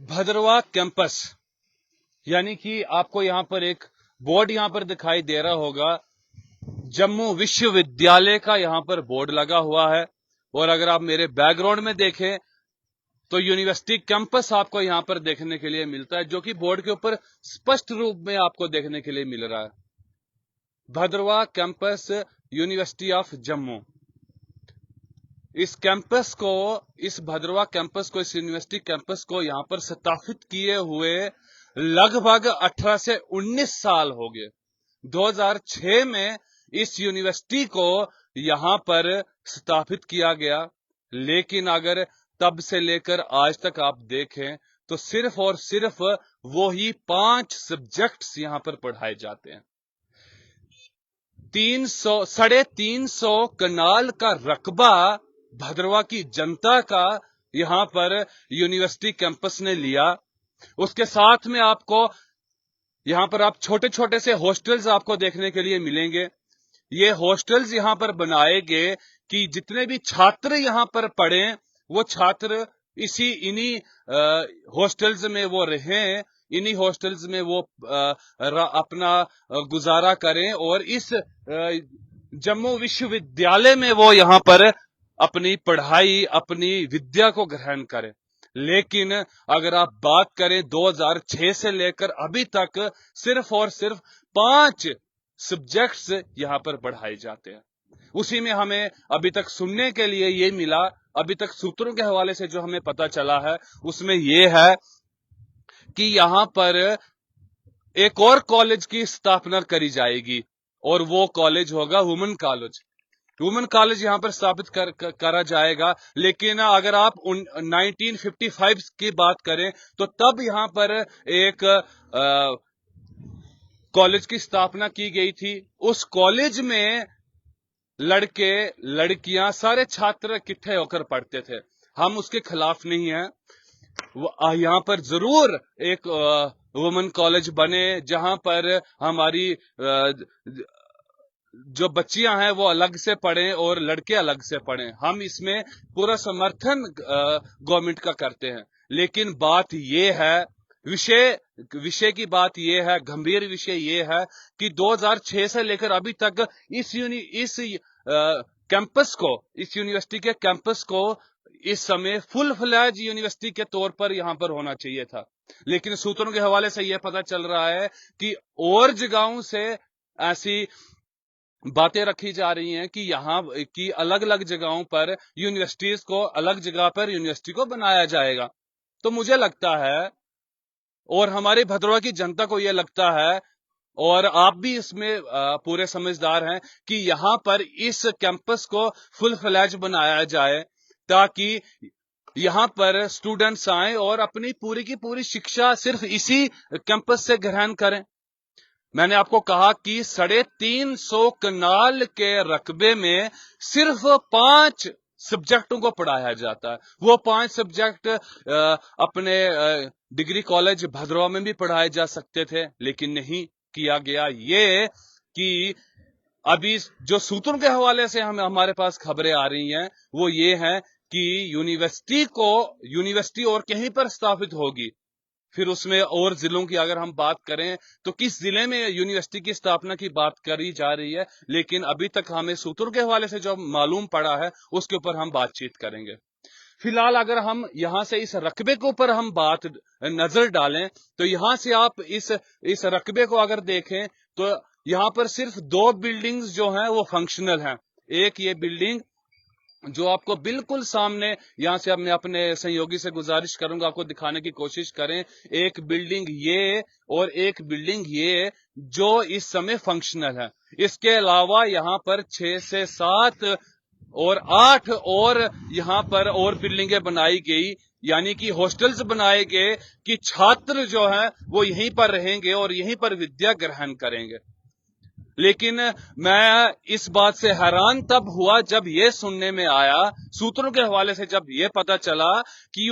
Bhaderwah campus, यानी कि आपको यहां पर एक बोर्ड यहां पर दिखाई दे रहा होगा। जम्मू विश्वविद्यालय का यहां पर बोर्ड लगा हुआ है। और अगर आप मेरे बैकग्राउंड में देखें तो यूनिवर्सिटी कैंपस आपको यहां पर देखने के लिए मिलता है, जो कि बोर्ड के ऊपर स्पष्ट रूप में आपको देखने के लिए मिल रहा है। Bhaderwah campus, university of Jammu. इस कैंपस को, इस भद्रवाह कैंपस को, इस यूनिवर्सिटी कैंपस को यहां पर स्थापित किए हुए लगभग 18 से 19 साल हो गए। 2006 में इस यूनिवर्सिटी को यहां पर स्थापित किया गया, लेकिन अगर तब से लेकर आज तक आप देखें तो सिर्फ और सिर्फ वो ही 5 सब्जेक्ट्स यहां पर पढ़ाए जाते हैं। 350 कनाल का रकबा भद्रवाह की जनता का यहां पर यूनिवर्सिटी कैंपस ने लिया। उसके साथ में आपको यहां पर आप छोटे छोटे से हॉस्टल्स आपको देखने के लिए मिलेंगे। ये हॉस्टल्स यहां पर बनाए गए कि जितने भी छात्र यहां पर पढ़े वो छात्र इन्हीं हॉस्टल्स में वो रहें, इन्हीं हॉस्टल्स में वो अपना गुजारा करें और इस जम्मू विश्वविद्यालय में वो यहां पर अपनी पढ़ाई, अपनी विद्या को ग्रहण करें। लेकिन अगर आप बात करें 2006 से लेकर अभी तक सिर्फ और सिर्फ 5 सब्जेक्ट्स यहां पर पढ़ाए जाते हैं। उसी में हमें अभी तक सुनने के लिए ये मिला, अभी तक सूत्रों के हवाले से जो हमें पता चला है उसमें यह है कि यहां पर एक और कॉलेज की स्थापना करी जाएगी और वो कॉलेज होगा वुमेन कॉलेज। वुमेन कॉलेज यहां पर स्थापित करा जाएगा। लेकिन अगर आप 1955 की बात करें तो तब यहां पर एक कॉलेज की स्थापना की गई थी। उस कॉलेज में लड़के लड़कियां सारे छात्र इकट्ठे होकर पढ़ते थे। हम उसके खिलाफ नहीं हैं। यहां पर जरूर एक वुमेन कॉलेज बने जहां पर हमारी जो बच्चियां हैं वो अलग से पढ़ें और लड़के अलग से पढ़ें। हम इसमें पूरा समर्थन गवर्नमेंट का करते हैं। लेकिन बात यह है, विषय की बात यह है, गंभीर विषय यह है कि 2006 से लेकर अभी तक इस कैंपस को, इस यूनिवर्सिटी के कैंपस को इस समय फुल फ्लैज यूनिवर्सिटी के तौर पर यहां पर होना चाहिए था। लेकिन सूत्रों के हवाले से यह पता चल रहा है कि और जगहों से ऐसी बातें रखी जा रही हैं कि यहां की अलग अलग जगहों पर यूनिवर्सिटीज को, अलग जगह पर यूनिवर्सिटी को बनाया जाएगा। तो मुझे लगता है और हमारे भद्रवाह की जनता को यह लगता है और आप भी इसमें पूरे समझदार हैं कि यहां पर इस कैंपस को फुल फ्लैज बनाया जाए ताकि यहां पर स्टूडेंट्स आए और अपनी पूरी की पूरी शिक्षा सिर्फ इसी कैंपस से ग्रहण करें। मैंने आपको कहा कि 350 कनाल के रकबे में सिर्फ 5 सब्जेक्टों को पढ़ाया जाता है। वो 5 सब्जेक्ट अपने डिग्री कॉलेज भद्रवाह में भी पढ़ाए जा सकते थे, लेकिन नहीं किया गया। ये कि अभी जो सूत्रों के हवाले से हमारे पास खबरें आ रही हैं वो ये हैं कि यूनिवर्सिटी और कहीं पर स्थापित होगी। फिर उसमें और जिलों की अगर हम बात करें तो किस जिले में यूनिवर्सिटी की स्थापना की बात करी जा रही है, लेकिन अभी तक हमें सूत्रों के हवाले से जो मालूम पड़ा है उसके ऊपर हम बातचीत करेंगे। फिलहाल अगर हम यहां से इस रकबे के ऊपर हम बात नजर डालें तो यहां से आप इस रकबे को अगर देखें तो यहां पर सिर्फ 2 बिल्डिंग्स जो हैं वो फंक्शनल हैं। एक ये बिल्डिंग जो आपको बिल्कुल सामने, यहां से मैं अपने सहयोगी से गुजारिश करूंगा आपको दिखाने की कोशिश करें। एक बिल्डिंग ये और एक बिल्डिंग ये जो इस समय फंक्शनल है। इसके अलावा यहां पर 6 से 7 और 8 और यहां पर और बिल्डिंगें बनाई गई, यानी कि हॉस्टल्स बनाए गए कि छात्र जो हैं वो यहीं पर रहेंगे और यहीं पर विद्या ग्रहण करेंगे। लेकिन मैं इस बात से हैरान तब हुआ जब यह सुनने में आया, सूत्रों के हवाले से जब यह पता चला कि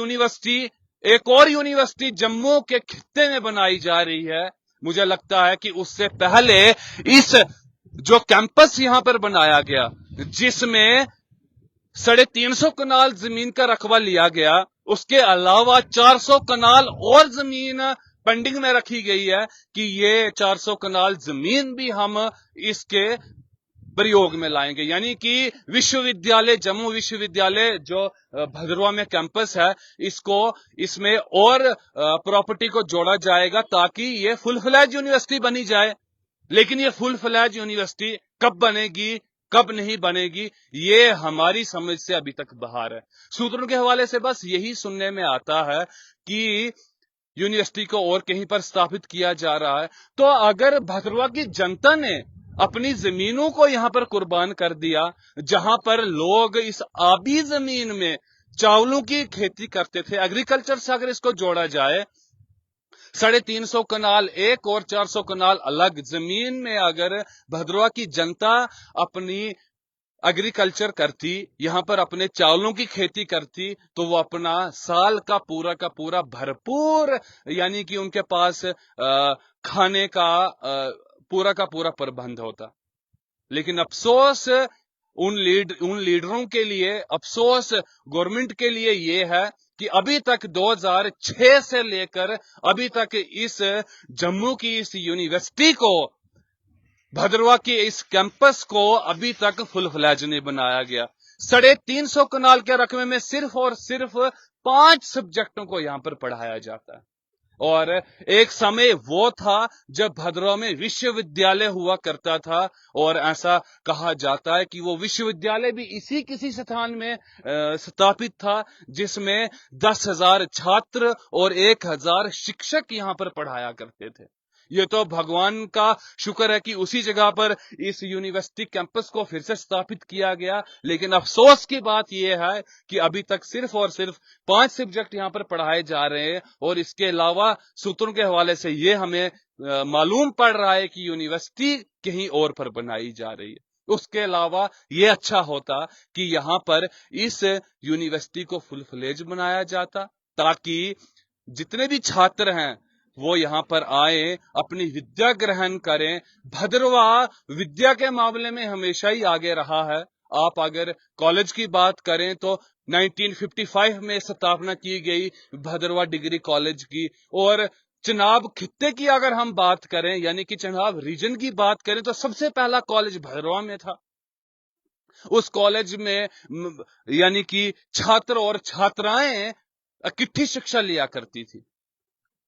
एक और यूनिवर्सिटी जम्मू के खित्ते में बनाई जा रही है। मुझे लगता है कि उससे पहले इस जो कैंपस यहां पर बनाया गया, जिसमें 350 कनाल जमीन का रकबा लिया गया, उसके अलावा 400 कनाल और जमीन पेंडिंग में रखी गई है कि ये 400 कनाल जमीन भी हम इसके प्रयोग में लाएंगे। यानी कि विश्वविद्यालय, जम्मू विश्वविद्यालय जो भद्रवा में कैंपस है, इसमें और प्रॉपर्टी को जोड़ा जाएगा ताकि ये फुल फ्लैज यूनिवर्सिटी बनी जाए। लेकिन ये फुल फ्लैज यूनिवर्सिटी कब बनेगी, कब नहीं बनेगी, ये हमारी समझ से अभी तक बाहर है। सूत्रों के हवाले से बस यही सुनने में आता है कि यूनिवर्सिटी को और कहीं पर स्थापित किया जा रहा है। तो अगर भद्रवा की जनता ने अपनी जमीनों को यहां पर कुर्बान कर दिया, जहां पर लोग इस आबी जमीन में चावलों की खेती करते थे, एग्रीकल्चर से अगर इसको जोड़ा जाए, 350 कनाल एक और 400 कनाल अलग जमीन में अगर भद्रवा की जनता अपनी एग्रीकल्चर करती, यहां पर अपने चावलों की खेती करती, तो वो अपना साल का पूरा भरपूर, यानी कि उनके पास खाने का पूरा प्रबंध होता। लेकिन अफसोस उन लीडरों के लिए, अफसोस गवर्नमेंट के लिए ये है कि अभी तक 2006 से लेकर अभी तक इस जम्मू की इस यूनिवर्सिटी को, भद्रवा के इस कैंपस को अभी तक फुल फ्लैज नहीं बनाया गया। 350 कनाल के रकबे में सिर्फ और सिर्फ 5 सब्जेक्टों को यहां पर पढ़ाया जाता है। और एक समय वो था जब भद्रवा में विश्वविद्यालय हुआ करता था, और ऐसा कहा जाता है कि वो विश्वविद्यालय भी इसी किसी स्थान में स्थापित था जिसमें 10,000 छात्र और 1,000 शिक्षक यहां पर पढ़ाया करते थे। ये तो भगवान का शुक्र है कि उसी जगह पर इस यूनिवर्सिटी कैंपस को फिर से स्थापित किया गया। लेकिन अफसोस की बात यह है कि अभी तक सिर्फ और सिर्फ 5 सब्जेक्ट यहां पर पढ़ाए जा रहे हैं, और इसके अलावा सूत्रों के हवाले से ये हमें मालूम पड़ रहा है कि यूनिवर्सिटी कहीं और पर बनाई जा रही है। उसके अलावा ये अच्छा होता कि यहां पर इस यूनिवर्सिटी को फुल फ्लेज बनाया जाता, ताकि जितने भी छात्र हैं वो यहां पर आए, अपनी विद्या ग्रहण करें। भद्रवा विद्या के मामले में हमेशा ही आगे रहा है। आप अगर कॉलेज की बात करें तो 1955 में स्थापना की गई भद्रवा डिग्री कॉलेज की, और चनाब खित्ते की अगर हम बात करें, यानी कि चनाब रीजन की बात करें, तो सबसे पहला कॉलेज भद्रवा में था। उस कॉलेज में यानी कि छात्र और छात्राएं इकट्ठी शिक्षा लिया करती थी।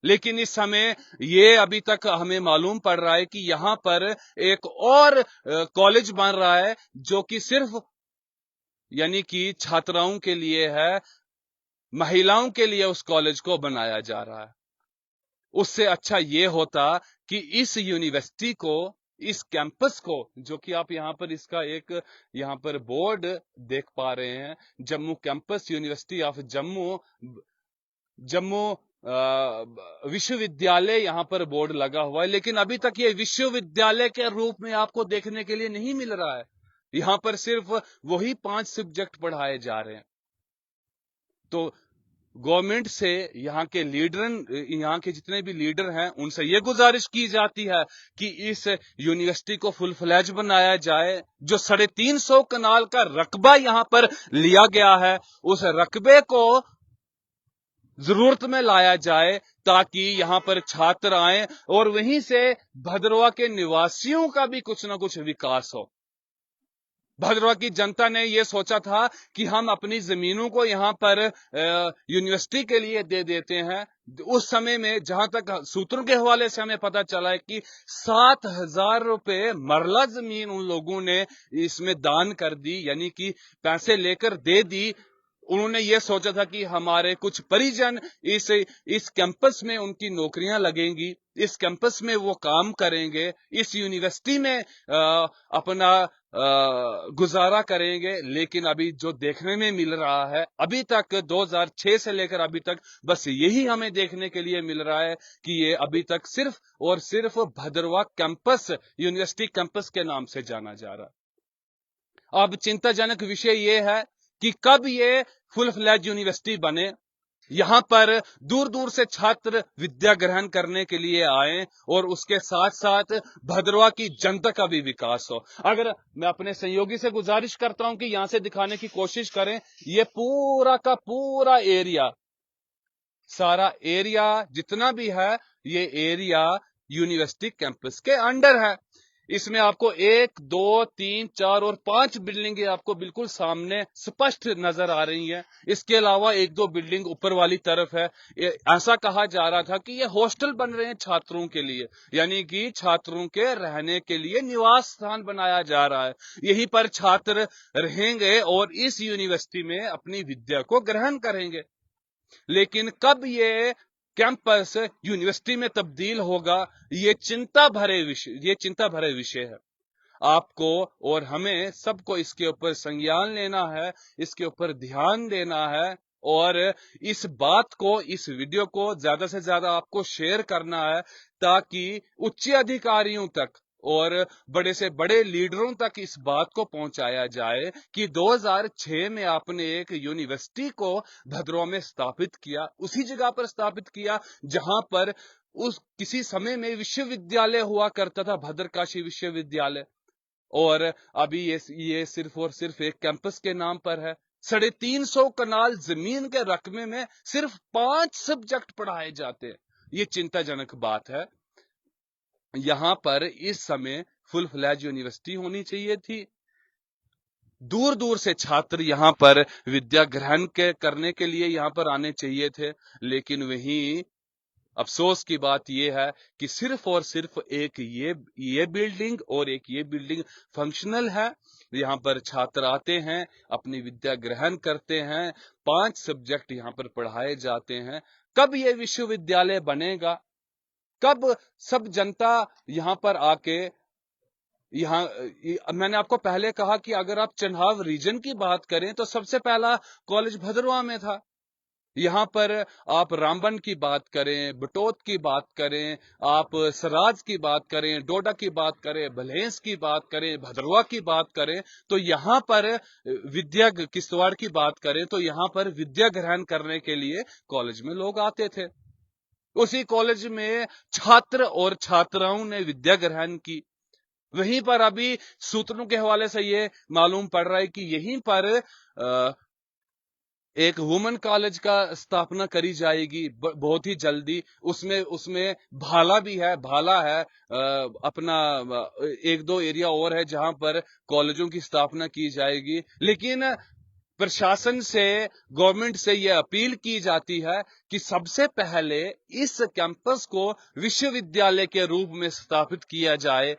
लेकिन इस समय ये अभी तक हमें मालूम पड़ रहा है कि यहां पर एक और कॉलेज बन रहा है जो कि सिर्फ यानी कि छात्राओं के लिए है, महिलाओं के लिए उस कॉलेज को बनाया जा रहा है। उससे अच्छा ये होता कि इस यूनिवर्सिटी को, इस कैंपस को, जो कि आप यहां पर इसका एक यहां पर बोर्ड देख पा रहे हैं, Jammu campus university of Jammu विश्वविद्यालय यहां पर बोर्ड लगा हुआ है। लेकिन अभी तक ये विश्वविद्यालय के रूप में आपको देखने के लिए नहीं मिल रहा है। यहां पर सिर्फ वही 5 सब्जेक्ट पढ़ाए जा रहे हैं। तो गवर्नमेंट से यहाँ के जितने भी लीडर हैं, उनसे ये गुजारिश की जाती है कि इस यूनिवर्सिटी को फुल फ्लैज बनाया जाए। जो 350 कनाल का रकबा यहां पर लिया गया है, उस रकबे को जरूरत में लाया जाए ताकि यहां पर छात्र आए और वहीं से भद्रवा के निवासियों का भी कुछ ना कुछ विकास हो। भद्रवा की जनता ने यह सोचा था कि हम अपनी जमीनों को यहां पर यूनिवर्सिटी के लिए दे देते हैं। उस समय में जहां तक सूत्रों के हवाले से हमें पता चला है कि 7,000 रुपए मरला जमीन उन लोगों ने इसमें दान कर दी, यानी कि पैसे लेकर दे दी। उन्होंने ये सोचा था कि हमारे कुछ परिजन इस कैंपस में उनकी नौकरियां लगेंगी, इस कैंपस में वो काम करेंगे, इस यूनिवर्सिटी में अपना गुजारा करेंगे। लेकिन अभी जो देखने में मिल रहा है, अभी तक 2006 से लेकर अभी तक बस यही हमें देखने के लिए मिल रहा है कि ये अभी तक सिर्फ और सिर्फ भद्रवा कैंपस, यूनिवर्सिटी कैंपस के नाम से जाना जा रहा है। अब चिंताजनक विषय ये है कि कब ये फुल फ्लैज यूनिवर्सिटी बने, यहां पर दूर दूर से छात्र विद्या ग्रहण करने के लिए आए और उसके साथ साथ भद्रवा की जनता का भी विकास हो। अगर मैं अपने सहयोगी से गुजारिश करता हूं कि यहां से दिखाने की कोशिश करें, ये पूरा का पूरा एरिया, सारा एरिया जितना भी है ये एरिया यूनिवर्सिटी कैंपस के अंडर है। इसमें आपको 1, 2, 3, 4 और 5 बिल्डिंगें आपको बिल्कुल सामने स्पष्ट नजर आ रही हैं। इसके अलावा 1-2 बिल्डिंग ऊपर वाली तरफ है। ऐसा कहा जा रहा था कि ये हॉस्टल बन रहे हैं छात्रों के लिए, यानी कि छात्रों के रहने के लिए निवास स्थान बनाया जा रहा है। यहीं पर छात्र रहेंगे और इस यूनिवर्सिटी में अपनी विद्या को ग्रहण करेंगे। लेकिन कब ये कैंपस यूनिवर्सिटी में तब्दील होगा, ये चिंता भरे विषय है। आपको और हमें सबको इसके ऊपर संज्ञान लेना है, इसके ऊपर ध्यान देना है और इस बात को, इस वीडियो को ज्यादा से ज्यादा आपको शेयर करना है ताकि उच्च अधिकारियों तक और बड़े से बड़े लीडरों तक इस बात को पहुंचाया जाए कि 2006 में आपने एक यूनिवर्सिटी को भद्रवाह में स्थापित किया, उसी जगह पर स्थापित किया जहां पर उस किसी समय में विश्वविद्यालय हुआ करता था, भद्रकाशी विश्वविद्यालय। और अभी ये सिर्फ और सिर्फ एक कैंपस के नाम पर है। 350 कनाल जमीन के रकबे में सिर्फ 5 सब्जेक्ट पढ़ाए जाते हैं। ये चिंताजनक बात है। यहां पर इस समय फुल फ्लैज यूनिवर्सिटी होनी चाहिए थी। दूर दूर से छात्र यहां पर विद्या ग्रहण करने के लिए यहां पर आने चाहिए थे, लेकिन वहीं अफसोस की बात यह है कि सिर्फ और सिर्फ एक ये बिल्डिंग और एक ये बिल्डिंग फंक्शनल है। यहाँ पर छात्र आते हैं, अपनी विद्या ग्रहण करते हैं, 5 सब्जेक्ट यहाँ पर पढ़ाए जाते हैं। कब ये विश्वविद्यालय बनेगा? कब सब जनता यहाँ पर आके मैंने आपको पहले कहा कि अगर आप चन्हाव रीजन की बात करें तो सबसे पहला कॉलेज भद्रवाह में था। यहाँ पर आप रामबन की बात करें, बटोत की बात करें, आप सराज की बात करें, डोडा की बात करें, भलेंस की बात करें, भद्रवाह की बात करें, तो यहाँ पर किश्तवाड़ की बात करें तो यहाँ पर विद्या ग्रहण करने के लिए कॉलेज में लोग आते थे। उसी कॉलेज में छात्र और छात्राओं ने विद्या ग्रहण की। वहीं पर अभी सूत्रों के हवाले से ये मालूम पड़ रहा है कि यहीं पर एक वुमेन कॉलेज का स्थापना करी जाएगी बहुत ही जल्दी। उसमें भाला भी है, भाला है, अपना 1-2 एरिया और है जहां पर कॉलेजों की स्थापना की जाएगी। लेकिन प्रशासन से, गवर्नमेंट से यह अपील की जाती है कि सबसे पहले इस कैंपस को विश्वविद्यालय के रूप में स्थापित किया जाए,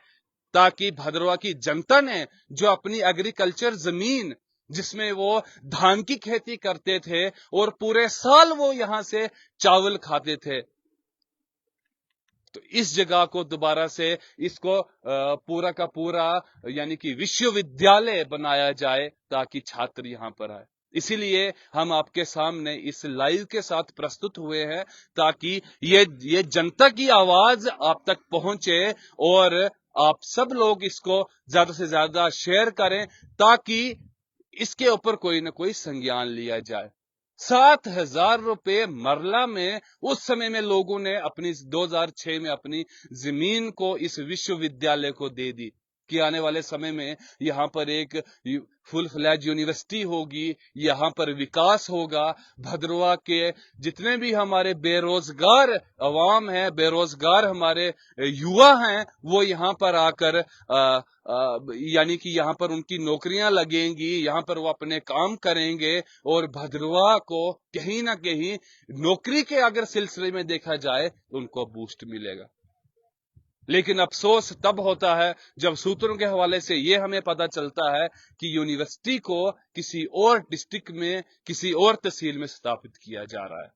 ताकि भद्रवाह की जनता ने जो अपनी एग्रीकल्चर जमीन, जिसमें वो धान की खेती करते थे और पूरे साल वो यहां से चावल खाते थे, तो इस जगह को दोबारा से इसको पूरा का पूरा यानी कि विश्वविद्यालय बनाया जाए ताकि छात्र यहां पर आए। इसीलिए हम आपके सामने इस लाइव के साथ प्रस्तुत हुए हैं ताकि ये जनता की आवाज आप तक पहुंचे और आप सब लोग इसको ज्यादा से ज्यादा शेयर करें ताकि इसके ऊपर कोई ना कोई संज्ञान लिया जाए। 7,000 रुपए मरला में उस समय में लोगों ने अपनी 2006 में अपनी जमीन को इस विश्वविद्यालय को दे दी कि आने वाले समय में यहाँ पर एक फुल फ्लैज यूनिवर्सिटी होगी, यहाँ पर विकास होगा। भद्रवाह के जितने भी हमारे बेरोजगार अवाम है, बेरोजगार हमारे युवा हैं, वो यहाँ पर आकर यानी कि यहाँ पर उनकी नौकरियां लगेंगी, यहाँ पर वो अपने काम करेंगे और भद्रवाह को कहीं ना कहीं नौकरी के अगर सिलसिले में देखा जाए तो उनको बूस्ट मिलेगा। लेकिन अफसोस तब होता है जब सूत्रों के हवाले से यह हमें पता चलता है कि यूनिवर्सिटी को किसी और डिस्ट्रिक्ट में, किसी और तहसील में स्थापित किया जा रहा है।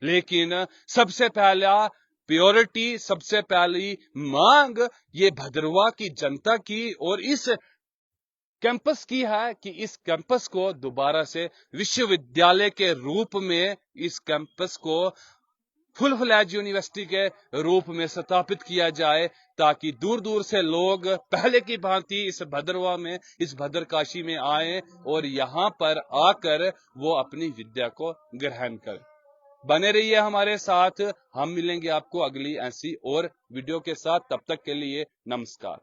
लेकिन सबसे पहला प्योरिटी, सबसे पहली मांग ये भद्रवाह की जनता की और इस कैंपस की है कि इस कैंपस को दोबारा से विश्वविद्यालय के रूप में, इस कैंपस को फुल फ्लैज यूनिवर्सिटी के रूप में स्थापित किया जाए ताकि दूर दूर से लोग पहले की भांति इस भद्रवाह में, इस भद्रकाशी में आए और यहाँ पर आकर वो अपनी विद्या को ग्रहण करें। बने रहिए हमारे साथ, हम मिलेंगे आपको अगली ऐसी और वीडियो के साथ। तब तक के लिए नमस्कार।